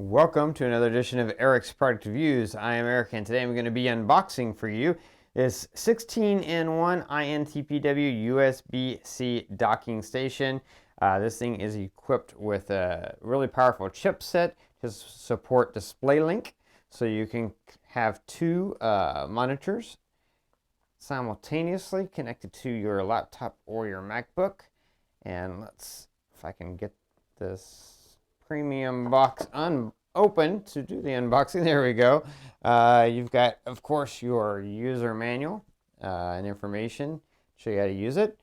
Welcome to another edition of Eric's Product Reviews. I am Eric, and today I'm going to be unboxing for you this 16-in-1 INTPW USB-C docking station. This thing is equipped with a really powerful chipset to support DisplayLink, so you can have two monitors simultaneously connected to your laptop or your MacBook. And let's, if I can get this premium box open to do the unboxing. There we go. You've got, of course, your user manual and information to show you how to use it.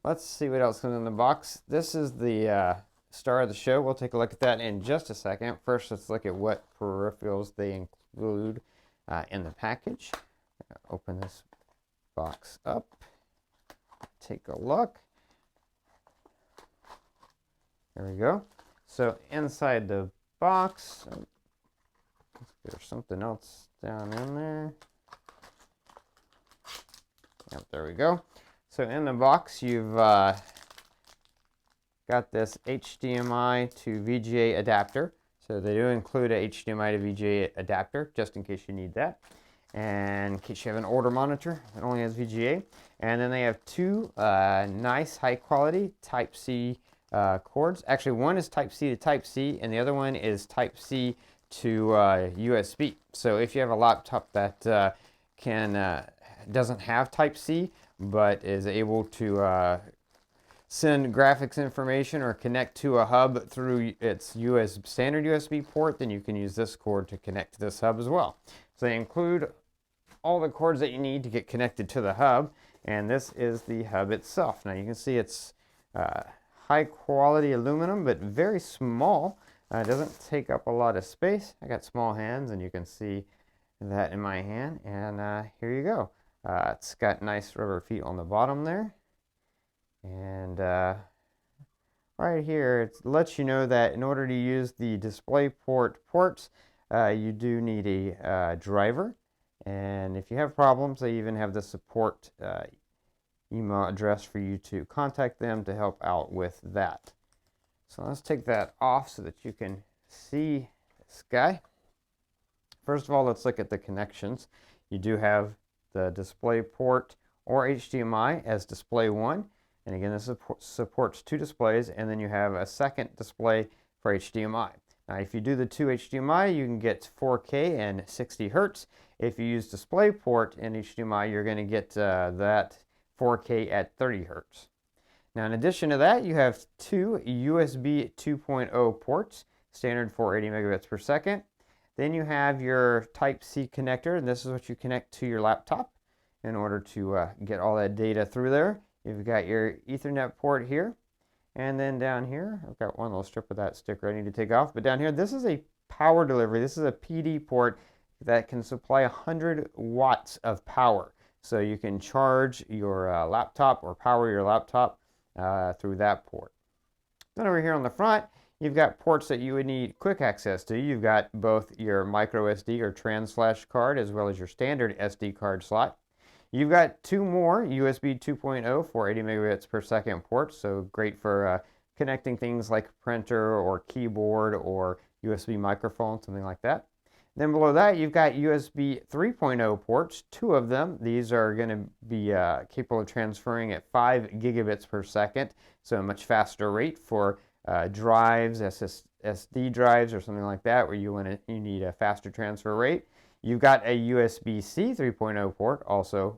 Let's see what else comes in the box. This is the star of the show. We'll take a look at that in just a second. First, let's look at what peripherals they include in the package. Open this box up. Take a look. There we go. So inside the box, there's something else down in there. Yep, there we go. So in the box, you've got this HDMI to VGA adapter. So they do include a HDMI to VGA adapter, just in case you need that. And in case you have an older monitor that only has VGA. And then they have two nice high quality Type-C cords. Actually, one is Type-C to Type-C, and the other one is Type-C to USB. So if you have a laptop that doesn't have Type-C, but is able to send graphics information or connect to a hub through its standard USB port, then you can use this cord to connect to this hub as well. So they include all the cords that you need to get connected to the hub, and this is the hub itself. Now you can see it's high quality aluminum, but very small. It doesn't take up a lot of space. I got small hands, and you can see that in my hand. And here you go. It's got nice rubber feet on the bottom there. And right here, it lets you know that in order to use the DisplayPort ports, you do need a driver. And if you have problems, they even have the support email address for you to contact them to help out with that. So let's take that off so that you can see this guy. First of all, let's look at the connections. You do have the DisplayPort or HDMI as display 1. And again, this supports two displays, and then you have a second display for HDMI. Now, if you do the two HDMI, you can get 4K and 60 Hertz. If you use DisplayPort and HDMI, you're going to get that 4K at 30 Hertz. Now, in addition to that, you have two USB 2.0 ports, standard for 80 megabits per second. Then you have your Type-C connector, and this is what you connect to your laptop in order to get all that data through there. You've got your Ethernet port here, and then down here, I've got one little strip of that sticker I need to take off, but down here, this is a power delivery. This is a PD port that can supply 100 watts of power. So you can charge your laptop or power your laptop through that port. Then over here on the front, you've got ports that you would need quick access to. You've got both your MicroSD or Transflash card as well as your standard SD card slot. You've got two more USB 2.0 for 80 megabits per second ports, so great for connecting things like printer or keyboard or USB microphone, something like that. Then below that, you've got USB 3.0 ports, two of them. These are going to be capable of transferring at 5 gigabits per second, so a much faster rate for drives, SSD drives, or something like that, where you need a faster transfer rate. You've got a USB-C 3.0 port, also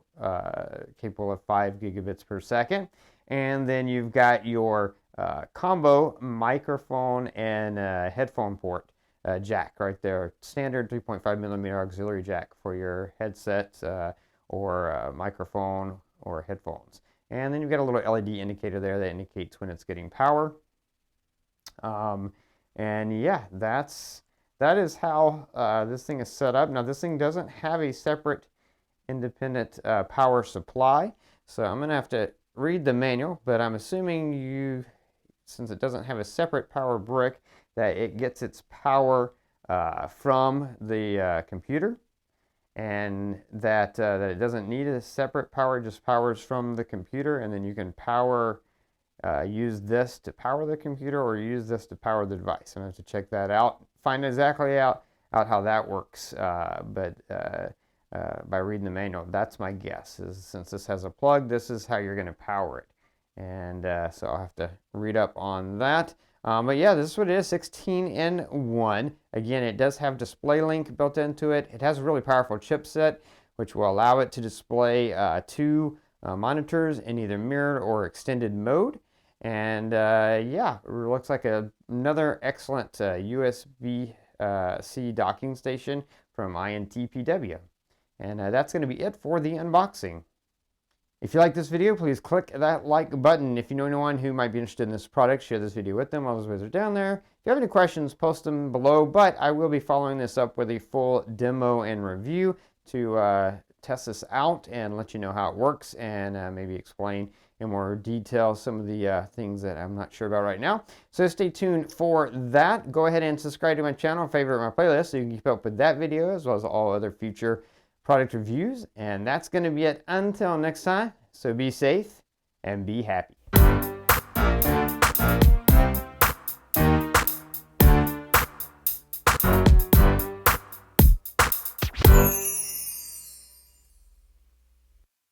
capable of 5 gigabits per second. And then you've got your combo microphone and headphone port jack right there. Standard 3.5 millimeter auxiliary jack for your headset or microphone or headphones. And then you've got a little LED indicator there that indicates when it's getting power. And yeah, that is how this thing is set up. Now, this thing doesn't have a separate independent power supply, so I'm going to have to read the manual, but I'm assuming since it doesn't have a separate power brick, that it gets its power from the computer, and that it doesn't need a separate power, just powers from the computer, and then you can use this to power the computer or use this to power the device. I'm going to have to check that out find exactly out how that works, but by reading the manual, that's my guess. Since this has a plug, this is how you're going to power it. And so I'll have to read up on that. But yeah, this is what it is, 16-in-1. Again, it does have DisplayLink built into it. It has a really powerful chipset, which will allow it to display 2 monitors in either mirrored or extended mode. And yeah, it looks like another excellent USB-C docking station from INTPW. And that's going to be it for the unboxing. If you like this video, please click that like button. If you know anyone who might be interested in this product, share this video with them. All those ways are down there. If you have any questions, post them below. But I will be following this up with a full demo and review to test this out and let you know how it works, and maybe explain in more detail some of the things that I'm not sure about right now. So stay tuned for that. Go ahead and subscribe to my channel, favorite my playlist, so you can keep up with that video as well as all other future product reviews. And that's going to be it until next time. So be safe and be happy.